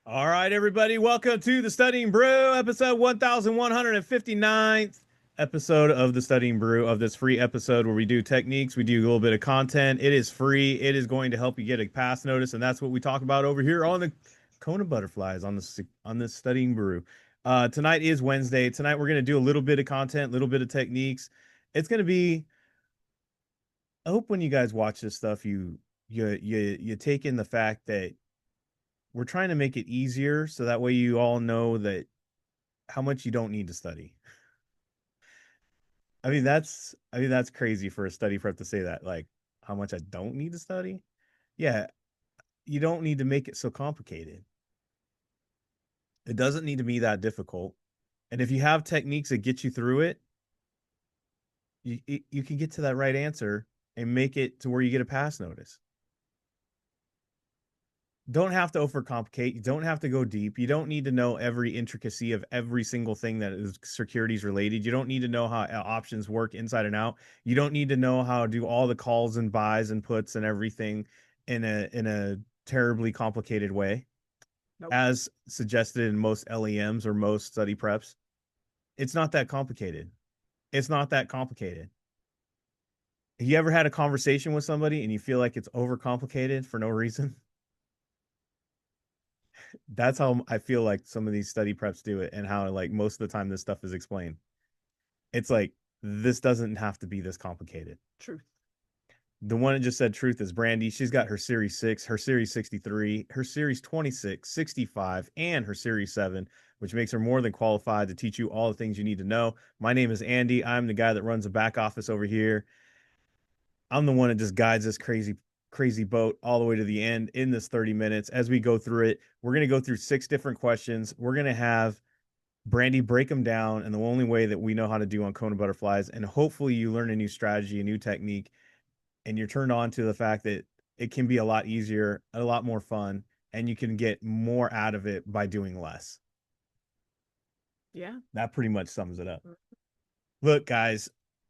All right, everybody, welcome to the Studying Brew, episode 1159th episode of the Studying Brew, of this free episode where we do techniques, we do a little bit of content. It is free. It is going to help you get a pass notice, and that's what we talk about over here on the KonaButterflyz on this Studying Brew. Tonight is Wednesday. Tonight we're going to do a little bit of content, a little bit of techniques. It's going to be. I hope when you guys watch this stuff, you take in the fact that we're trying to make it easier so that way you all know that how much you don't need to study. I mean that's crazy for a study prep to say that, like how much I don't need to study. Yeah, you don't need to make it so complicated. It doesn't need to be that difficult. And if you have techniques that get you through it, you can get to that right answer and make it to where you get a pass notice. Don't have to overcomplicate. You don't have to go deep. You don't need to know every intricacy of every single thing that is securities related. You don't need to know how options work inside and out. You don't need to know how to do all the calls and buys and puts and everything in a terribly complicated way, Nope. as suggested in most LEMs or most study preps. It's not that complicated. It's not that complicated. Have you ever had a conversation with somebody and you feel like it's overcomplicated for no reason? That's how I feel like some of these study preps do it, and how like most of the time this stuff is explained. It's like this doesn't have to be this complicated. Truth. The one that just said truth is Brandy. She's got her Series 6, her Series 63, her Series 26, 65, and her Series 7, which makes her more than qualified to teach you all the things you need to know. My name is Andy. I'm the guy that runs the back office over here. I'm the one that just guides this crazy boat all the way to the end in this 30 minutes. As we go through it, we're going to go through 6 different questions. We're going to have Brandy break them down in the only way that we know how to do on KonaButterflyz. And hopefully you learn a new strategy, a new technique, and you're turned on to the fact that it can be a lot easier, a lot more fun, and you can get more out of it by doing less. Yeah. That pretty much sums it up. Look, guys,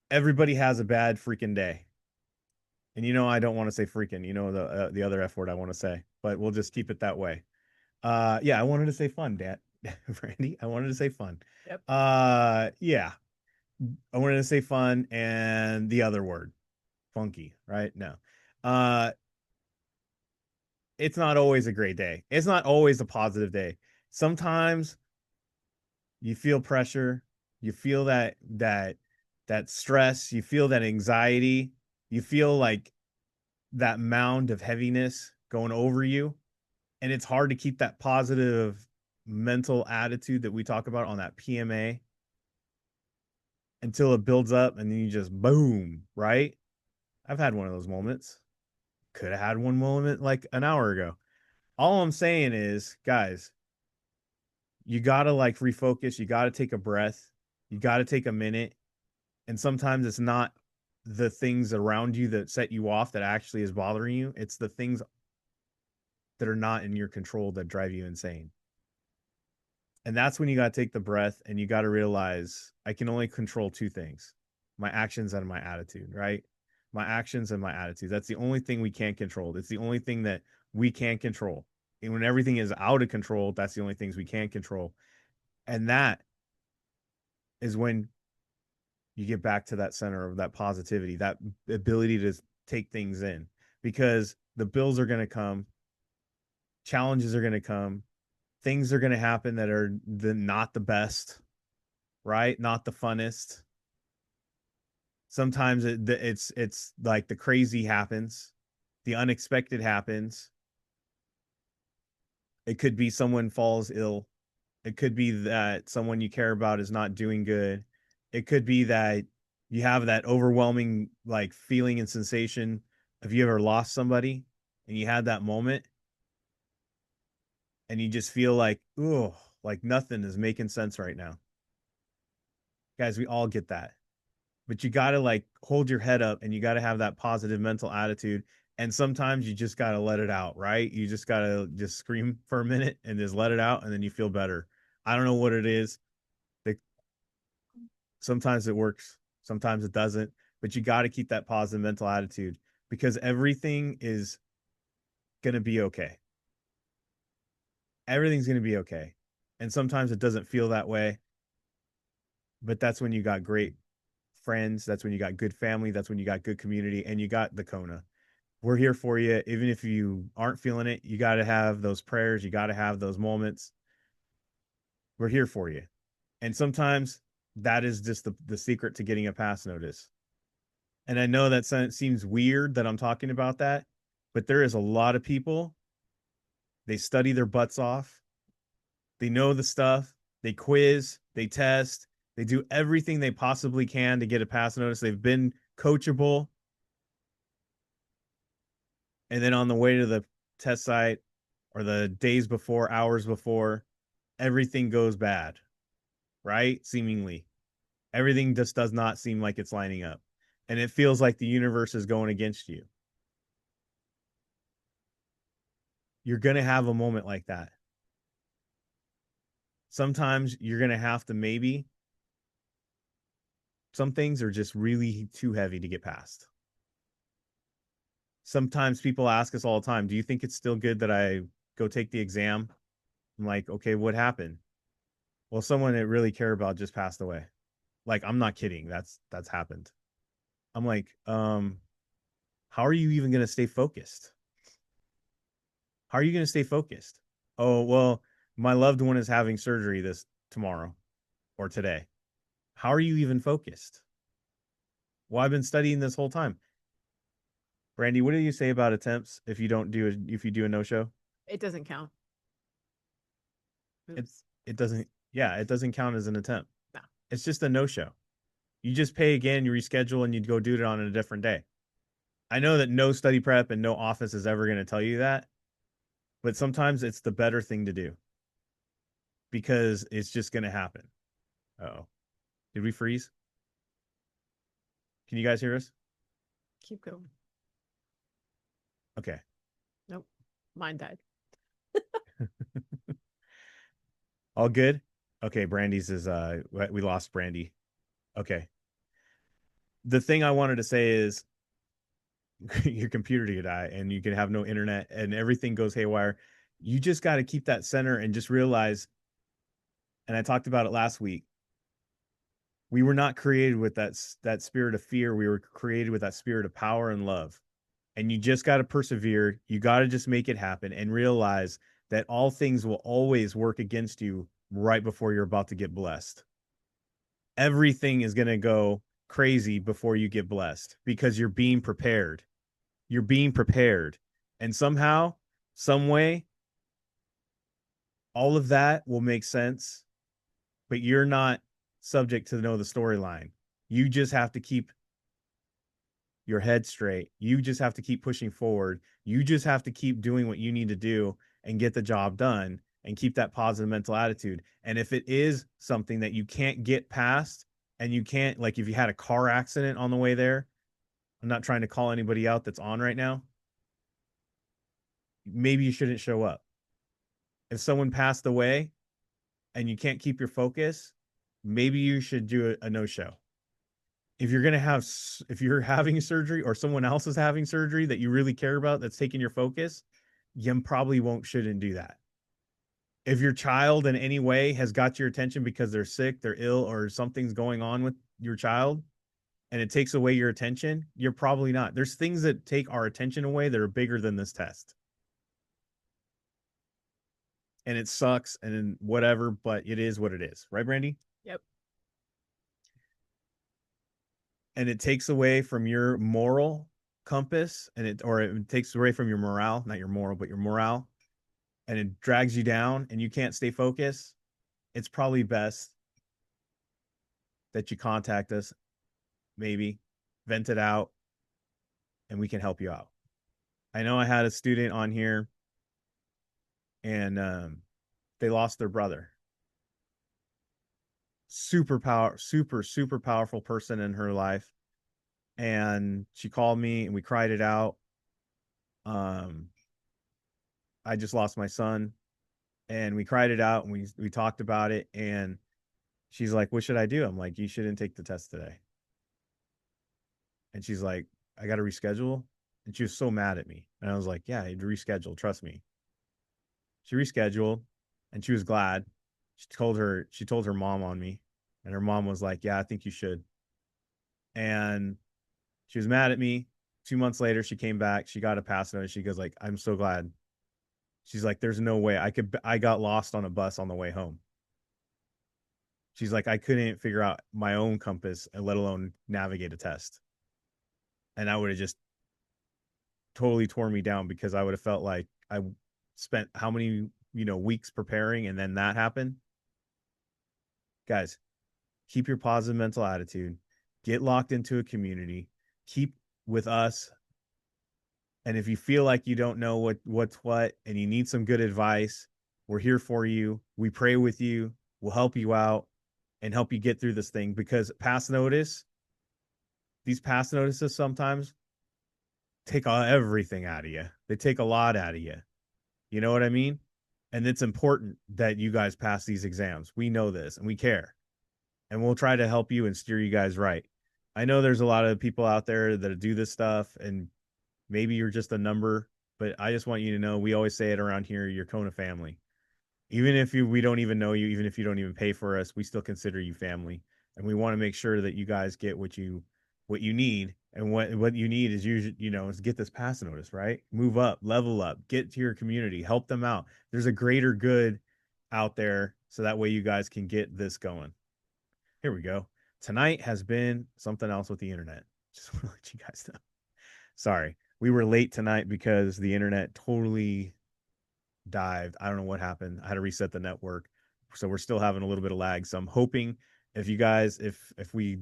everybody has a bad freaking day. And I don't want to say freaking, the other F word I want to say, but we'll just keep it that way. Yeah, I wanted to say fun, Dad. Randy, I wanted to say fun. Yep. Yeah, I wanted to say fun and the other word, funky, right? No. Uh, it's not always a great day. It's not always a positive day. Sometimes you feel pressure, you feel that stress, you feel that anxiety, you feel like that mound of heaviness going over you, and it's hard to keep that positive mental attitude that we talk about on that PMA until it builds up and then you just boom, right? I've had one of those moments. Could have had one moment like an hour ago. All I'm saying is, guys, you got to like refocus, you got to take a breath, you got to take a minute, and sometimes it's not the things around you that set you off that actually is bothering you. It's the things that are not in your control that drive you insane. And that's when you got to take the breath and you got to realize I can only control 2 things: my actions and my attitude, right? My actions and my attitude. That's the only thing we can't control. It's the only thing that we can't control. And when everything is out of control, that's the only things we can't control. And that is when you get back to that center of that positivity, that ability to take things in, because the bills are going to come, challenges are going to come, things are going to happen that are not the best, right? Not the funnest. Sometimes it's like the crazy happens, the unexpected happens. It could be someone falls ill. It could be that someone you care about is not doing good. It could be that you have that overwhelming like feeling and sensation. Have you ever lost somebody and you had that moment and you just feel like, oh, like nothing is making sense right now? Guys, we all get that. But you got to like hold your head up and you got to have that positive mental attitude. And sometimes you just got to let it out, right? You just got to just scream for a minute and just let it out, and then you feel better. I don't know what it is. Like, sometimes it works, sometimes it doesn't, but you got to keep that positive mental attitude because everything is going to be okay. Everything's going to be okay. And sometimes it doesn't feel that way, but that's when you got great friends. That's when you got good family. That's when you got good community and you got the Kona. We're here for you. Even if you aren't feeling it, you got to have those prayers. You got to have those moments. We're here for you. And sometimes that is just the secret to getting a pass notice. And I know that seems weird that I'm talking about that, but there is a lot of people, they study their butts off. They know the stuff. They quiz, they test, they do everything they possibly can to get a pass notice. They've been coachable. And then on the way to the test site or the days before, hours before, everything goes bad, right? Seemingly. Everything just does not seem like it's lining up. And it feels like the universe is going against you. You're going to have a moment like that. Sometimes you're going to have to maybe, some things are just really too heavy to get past. Sometimes people ask us all the time, do you think it's still good that I go take the exam? I'm like, okay, what happened? Well, someone that really care about just passed away. Like, I'm not kidding. That's happened. I'm like, how are you even going to stay focused? How are you going to stay focused? Oh, well, my loved one is having surgery this tomorrow or today. How are you even focused? Well, I've been studying this whole time. Brandy, what do you say about attempts if you don't do if you do a no show? It doesn't count. It It was, it doesn't, yeah, it doesn't count as an attempt. no. It's just a no show. You just pay again, you reschedule, and you go do it on a different day. I know that no study prep and no office is ever going to tell you that, but sometimes it's the better thing to do because it's just going to happen. Oh, did we freeze? Can you guys hear us? Keep going. Okay. Nope. Mine died. All good? Okay, Brandy's is we lost Brandy. Okay. The thing I wanted to say is your computer could die and you can have no internet and everything goes haywire. You just got to keep that center and just realize, and I talked about it last week, we were not created with that spirit of fear. We were created with that spirit of power and love. And you just got to persevere. You got to just make it happen and realize that all things will always work against you right before you're about to get blessed. Everything is going to go crazy before you get blessed because you're being prepared. You're being prepared. And somehow, some way, all of that will make sense, but you're not subject to know the storyline. You just have to keep your head straight. You just have to keep pushing forward. You just have to keep doing what you need to do and get the job done and keep that positive mental attitude. And if it is something that you can't get past and you can't, like if you had a car accident on the way there, I'm not trying to call anybody out that's on right now. Maybe you shouldn't show up. If someone passed away and you can't keep your focus, maybe you should do a no show. If you're going to have, if you're having surgery or someone else is having surgery that you really care about that's taking your focus, you probably won't, shouldn't do that. If your child in any way has got your attention because they're sick, they're ill, or something's going on with your child and it takes away your attention, you're probably not. There's things that take our attention away that are bigger than this test. And it sucks and whatever, but it is what it is. Right, Brandy? Yep. And it takes away from your moral compass and it takes away from your morale, not your moral, but your morale, and it drags you down and you can't stay focused, it's probably best that you contact us, maybe vent it out, and we can help you out. I know I had a student on here and they lost their brother. Super powerful person in her life. And she called me and we cried it out. Um, I just lost my son and we cried it out and we talked about it and she's like, what should I do? I'm like, you shouldn't take the test today. And she's like, I got to reschedule. And she was so mad at me. And I was like, yeah, you'd reschedule. Trust me. She rescheduled. and she was glad. She told her mom on me, and her mom was like, "Yeah, I think you should." And she was mad at me. 2 months later, she came back. She got a pass notice. She goes like, "I'm so glad." She's like, "There's no way I could. I got lost on a bus on the way home." She's like, "I couldn't figure out my own compass, let alone navigate a test." And I would have just totally tore me down because I would have felt like I spent how many, weeks preparing and then that happened. Guys, keep your positive mental attitude, get locked into a community, keep with us. And if you feel like you don't know what's what and you need some good advice, we're here for you. We pray with you. We'll help you out and help you get through this thing because these pass notices sometimes take everything out of you. They take a lot out of you. You know what I mean? And it's important that you guys pass these exams. We know this and we care. And we'll try to help you and steer you guys right. I know there's a lot of people out there that do this stuff and maybe you're just a number, but I just want you to know we always say it around here, you're Kona family. Even if we don't even know you, even if you don't even pay for us, we still consider you family. And we want to make sure that you guys get what you need. And what you need is is get this pass notice, right? Move up, level up, get to your community, help them out. There's a greater good out there, so that way you guys can get this going. Here we go. Tonight has been something else with the internet. Just want to let you guys know. Sorry. We were late tonight because the internet totally dived. I don't know what happened. I had to reset the network. So we're still having a little bit of lag. So I'm hoping if you guys if we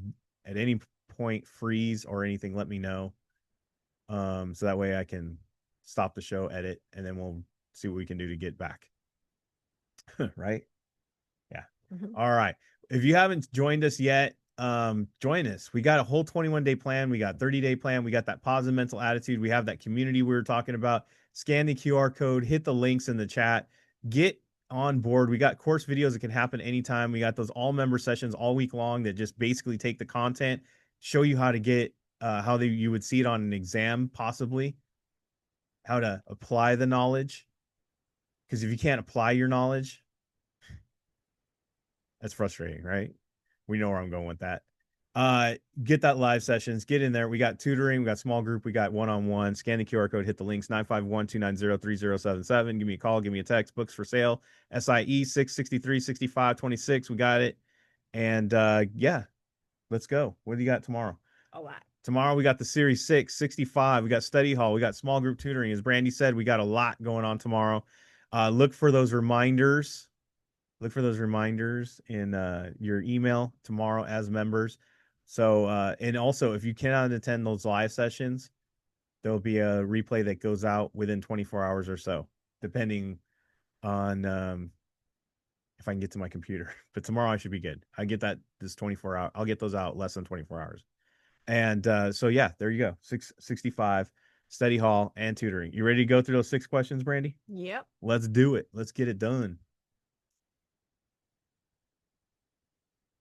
at any point freeze or anything, let me know. So that way I can stop the show, edit, and then we'll see what we can do to get back. Right? Yeah. Mhm. All right. If you haven't joined us yet, join us. We got a whole 21-day plan. We got 30-day plan. We got that positive mental attitude. We have that community we were talking about. Scan the QR code, hit the links in the chat, get on board. We got course videos that can happen anytime. We got those all member sessions all week long that just basically take the content, show you how to get how you would see it on an exam, possibly how to apply the knowledge. Because if you can't apply your knowledge, that's frustrating, right? We know where I'm going with that. Get that live sessions, get in there. We got tutoring, we got small group, we got one-on-one. Scan the QR code, hit the links 951-290-3077. Give me a call, give me a text. Books for sale, SIE 663-6526. We got it. And yeah, let's go. What do you got tomorrow? A lot. Tomorrow we got the Series 6, 65. We got study hall. We got small group tutoring. As Brandy said, we got a lot going on tomorrow. Look for those reminders. Look for those reminders in your email tomorrow as members. So, and also if you cannot attend those live sessions, there'll be a replay that goes out within 24 hours or so, depending on if I can get to my computer. But tomorrow I should be good. I get that this 24 hour. I'll get those out less than 24 hours. And so yeah, there you go. 665 study hall and tutoring. You ready to go through those 6 questions, Brandy? Yep. Let's do it. Let's get it done.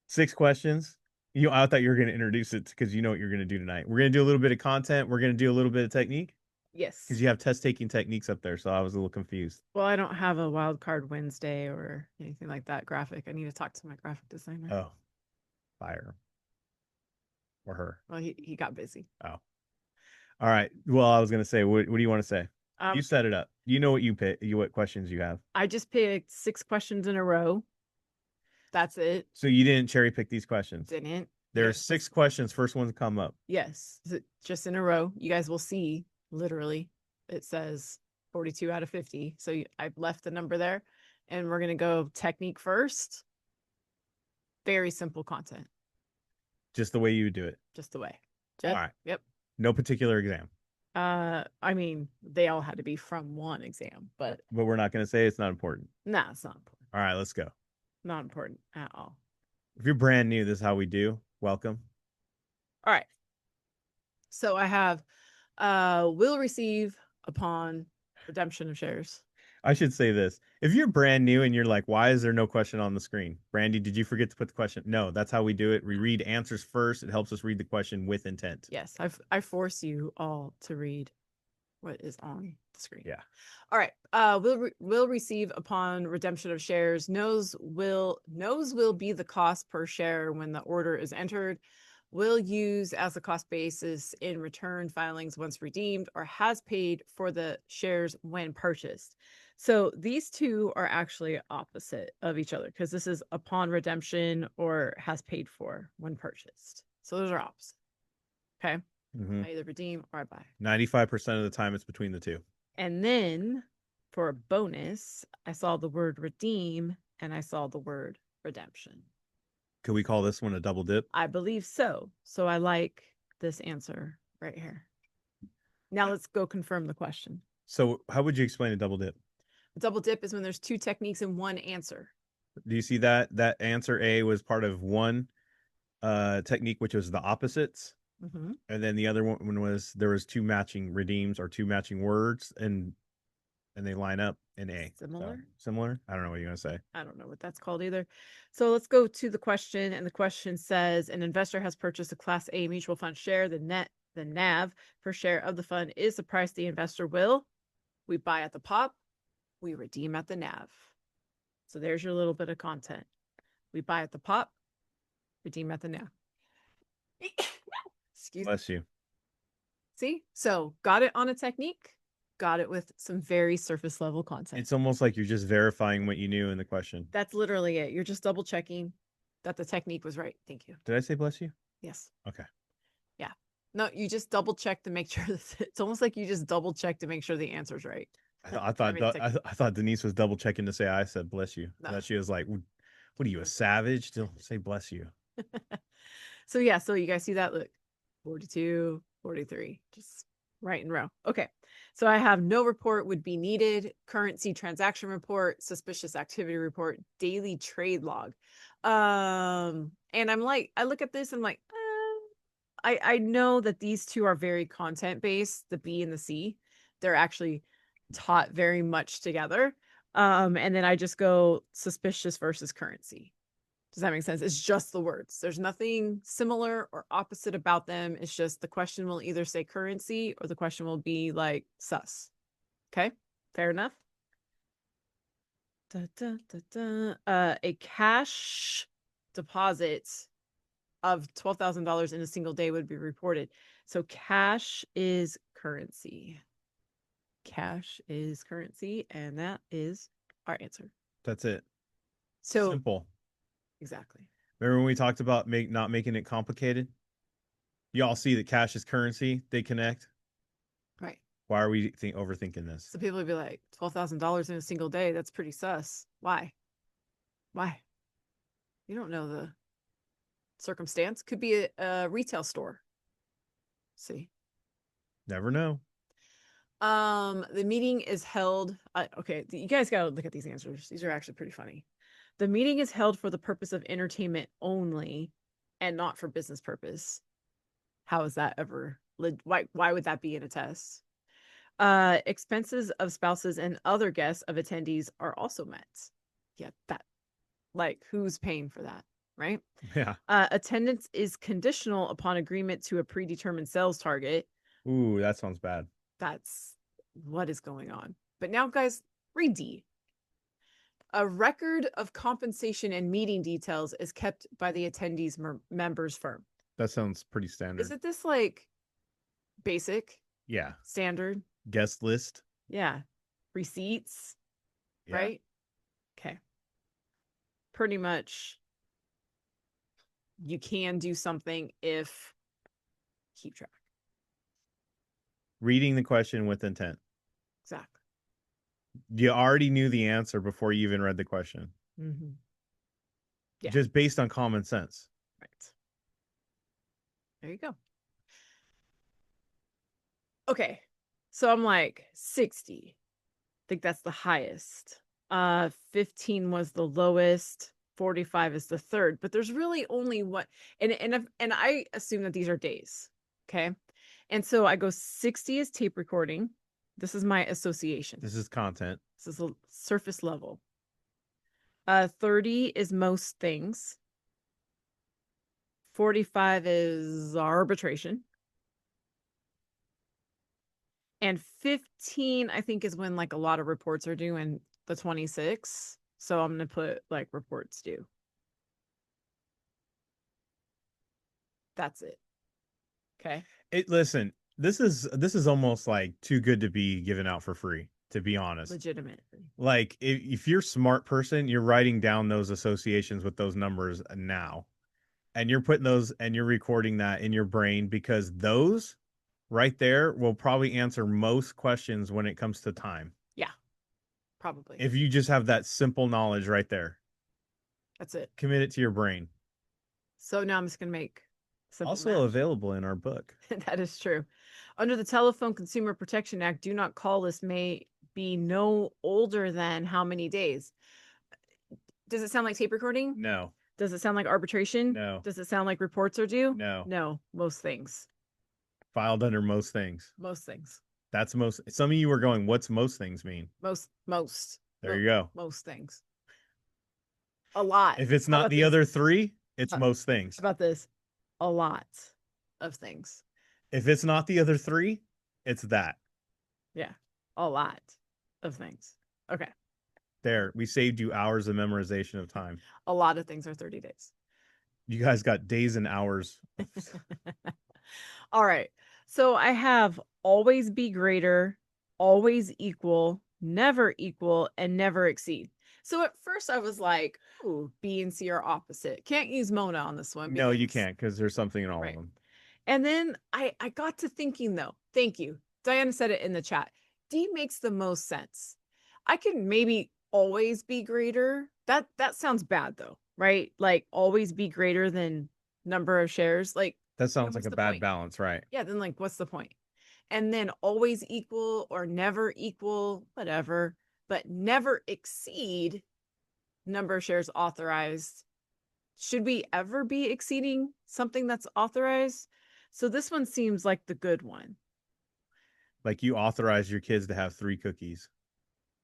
6 questions. I thought you were going to introduce it because you know what you're going to do tonight. We're going to do a little bit of content. We're going to do a little bit of technique because Yes. you have test taking techniques up there. So I was a little confused. Well, I don't have a wild card Wednesday or anything like that graphic. I need to talk to my graphic designer. Oh, fire or her. Well, he got busy. Oh, all right. Well, I was going to say, what do you want to say? You Um, set it up. You know what you pick. What questions you have. I just picked 6 questions in a row. That's it. So you didn't cherry pick these questions. Didn't. There are Yes, six just questions. First one to come up. yes, just in a row. You guys will see literally it says 42 out of 50. So I've left the number there and we're going to go technique first. Very simple content, Just the way you would do it. just the way. All Yep. right. Yep. No particular exam. I mean, they all had to be from one exam, but But we're not going to say it's not important. nah, it's not important. All right, let's go. Not important at all. If you're brand new, this is how we do. Welcome. All right. So I have will receive upon redemption of shares. I should say this. If you're brand new and you're like, why is there no question on the screen? Brandy, did you forget to put the question? No, that's how we do it. We read answers first. It helps us read the question with intent. Yes, I force you all to read what is on the the screen. Yeah. All right. Will receive upon redemption of shares. Knows will be the cost per share when the order is entered. Will use as a cost basis in return filings once redeemed, or has paid for the shares when purchased. So these two are actually opposite of each other because this is upon redemption or has paid for when purchased. So those are opposite. Okay. Mm-hmm. I either redeem or I buy. 95% of the time it's between the two. And then for a bonus, I saw the word redeem and I saw the word redemption. Could we call this one a double dip? I believe so. So I like this answer right here. Now let's go confirm the question. So how would you explain a double dip? A double dip is when there's two techniques in one answer. Do you see that answer A was part of one technique, which was the opposites, Mm-hmm. and then the other one was there was two matching redeems or two matching words, and they line up in A. Similar? So, similar? I don't know what you're gonna say. I don't know what that's called either. So let's go to the question. And the question says an investor has purchased a Class A mutual fund share. The NAV per share of the fund is the price the investor will. We buy at the pop, we redeem at the NAV. So there's your little bit of content. We buy at the pop, redeem at the NAV. Excuse me. Bless you. See? So got it on a technique, got it with some very surface level content. It's almost like you're just verifying what you knew in the question. That's literally it. You're just double checking that the technique was right. Thank you. Did I say bless you? Yes. Okay. Yeah. No, you just double check to make sure it's almost like you just double check to make sure the answer's right. I thought Denise was double checking to say I said bless you. No. That she was like, "What are you, a savage? Still say bless you." So yeah, so you guys see that? Look, 42, 43, just right in row. Okay. So I have no report would be needed, currency transaction report, suspicious activity report, daily trade log. And I'm like, I look at this and I'm like, I know that these two are very content based, the B and the C. They're actually taught very much together. And then I just go suspicious versus currency. Does that make sense? It's just the words. There's nothing similar or opposite about them. It's just the question will either say currency or the question will be like sus. Okay, fair enough. Da, da, da, da. A cash deposit of $12,000 in a single day would be reported. So cash is currency. Cash is currency, and that is our answer. That's it. So Simple. exactly. Remember when we talked about not making it complicated? Y'all see that cash is currency. They connect. Right. Why are we overthinking this? So people would be like, $12,000 in a single day. That's pretty sus. Why? Why? You don't know the circumstance. Could be a retail store. See. Never know. The meeting is held. Okay, you guys got to look at these answers. These are actually pretty funny. The meeting is held for the purpose of entertainment only and not for business purpose. How is that ever? Why would that be in a test? Expenses of spouses and other guests of attendees are also met. Yeah, that like who's paying for that, right? Yeah. Attendance is conditional upon agreement to a predetermined sales target. Ooh, that sounds bad. That's what is going on. But now, guys, read D. A record of compensation and meeting details is kept by the attendees' members firm. That sounds pretty standard. Isn't this like basic? Yeah. Standard? Guest list. Yeah. Receipts, Yeah. right? Okay. Pretty much you can do something if keep track. Reading the question with intent. Exactly. You already knew the answer before you even read the question. Mm-hmm. Yeah. Just based on common sense. Right. There you go. Okay. So I'm like 60. I think that's the highest. 15 was the lowest. 45 is the third, but there's really only one. And I assume that these are days. Okay. And so I go 60 is tape recording. This is my association. This is content. This is a surface level. 30 is most things. 45 is arbitration. And 15, I think, is when like a lot of reports are due, and the 26th. So I'm going to put like reports due. That's it. Okay. Listen, this is almost like too good to be given out for free, to be honest. Legitimately. Like if you're a smart person, you're writing down those associations with those numbers now. And you're putting those and you're recording that in your brain because those right there will probably answer most questions when it comes to time. Yeah, probably. If you just have that simple knowledge right there, That's it. commit it to your brain. So now I'm just going to make simple Also math. available in our book. That is true. Under the Telephone Consumer Protection Act, do not call list may be no older than how many days? Does it sound like tape recording? No, Does it sound like arbitration? no, Does it sound like reports are due? no. No, most things. Filed under most things. Most things. That's most. Some of you are going, what's most things mean? Most. There you go. Most things. A lot. If it's How not about the this? other three, it's How most things. about this? A lot of things. If it's not the other three, it's that. Yeah. A lot of things. Okay. There, we saved you hours of memorization of time. A lot of things are 30 days. You guys got days and hours. All right. So I have always be greater, always equal, never equal, and never exceed. So at first I was like, ooh, B and C are opposite. Can't use Mona on this one No, you because, can't because there's something in all of right. them. And then I got to thinking though, thank you. Diana said it in the chat. D makes the most sense. I can maybe always be greater. That sounds bad though, right? Like always be greater than number of shares. Like, That then sounds like what's a the bad point? balance, right? Yeah, then like what's the point? And then always equal or never equal, whatever, but never exceed number of shares authorized. Should we ever be exceeding something that's authorized? So this one seems like the good one. Like you authorize your kids to have 3 cookies,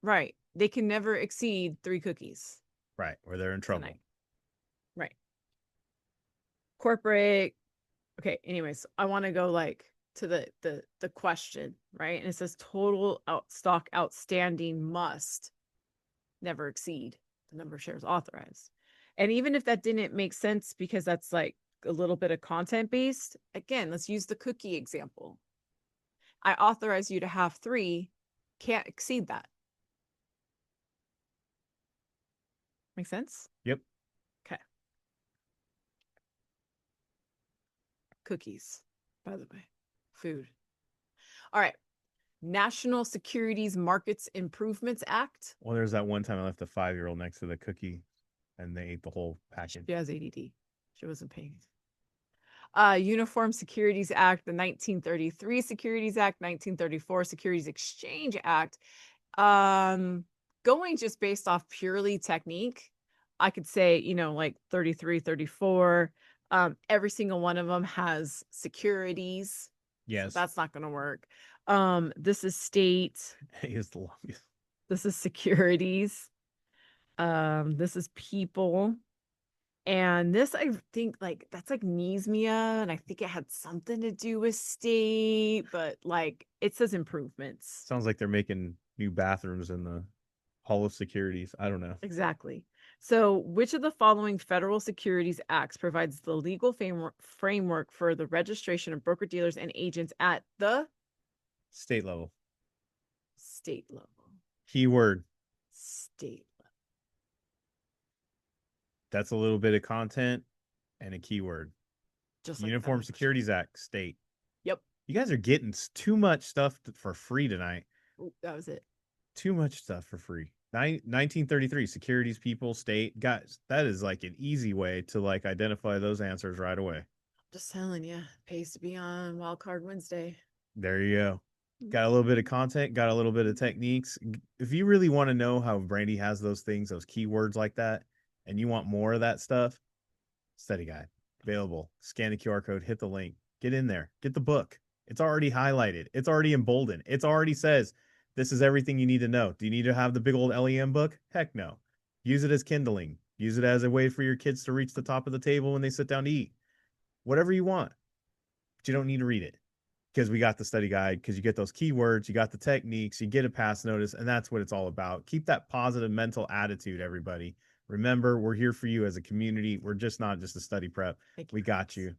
Right. They can never exceed 3 cookies right? Or they're in trouble. tonight. Right. Corporate. Okay, anyways, I want to go like to the question, right? And it says total stock outstanding must never exceed the number of shares authorized. And even if that didn't make sense because that's like a little bit of content based, again, let's use the cookie example. I authorize you to have 3, can't exceed that. Make sense? Yep. Okay. Cookies, by the way, food. All right. National Securities Markets Improvements Act. Well, there's that one time I left a 5-year-old next to the cookie and they ate the whole package. She has ADD. She wasn't paying. Uniform Securities Act, the 1933 Securities Act, 1934 Securities Exchange Act. Going just based off purely technique, I could say, like 33, 34. Every single one of them has securities. So Yes. that's not going to work. This is state. He is the longest. This is securities. This is people. And this, I think, like, that's like Nesmia, and I think it had something to do with state, but like it says improvements. Sounds like they're making new bathrooms in the Hall of Securities. I don't know. Exactly. So, which of the following federal securities acts provides the legal framework for the registration of broker dealers and agents at the State level. state level? Keyword. State level. That's a little bit of content and a keyword. Just like that Uniform other question. Securities Act, state. Yep. You guys are getting too much stuff for free tonight. Ooh, that was it. Too much stuff for free. 1933, securities, people, state. Guys, that is like an easy way to like identify those answers right away. Just telling you, pays to be on Wildcard Wednesday. There you go. Got a little bit of content, got a little bit of techniques. If you really want to know how Brandy has those things, those keywords like that, and you want more of that stuff, study guide available. Scan the QR code, hit the link, get in there, get the book. It's already highlighted, it's already emboldened, it's already says this is everything you need to know. Do you need to have the big old LEM book? Heck no. Use it as kindling, use it as a way for your kids to reach the top of the table when they sit down to eat. Whatever you want, but you don't need to read it. because we got the study guide, because you get those keywords, you got the techniques, you get a pass notice, and that's what it's all about. Keep that positive mental attitude, everybody. Remember, we're here for you as a community. We're just not just a study prep. Thank you We for got this. you.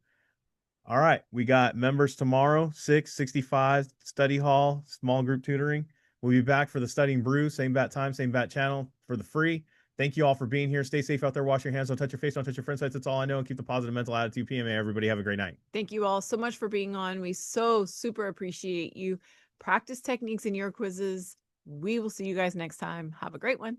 All right. We got members tomorrow, 665 study hall, small group tutoring. We'll be back for the Studying Brew, same bat time, same bat channel for the free. Thank you all for being here. Stay safe out there. Wash your hands. Don't touch your face. Don't touch your friend sites. That's all I know. And keep the positive mental attitude. PMA. Everybody have a great night. Thank you all so much for being on. We so super appreciate you. Practice techniques in your quizzes. We will see you guys next time. Have a great one.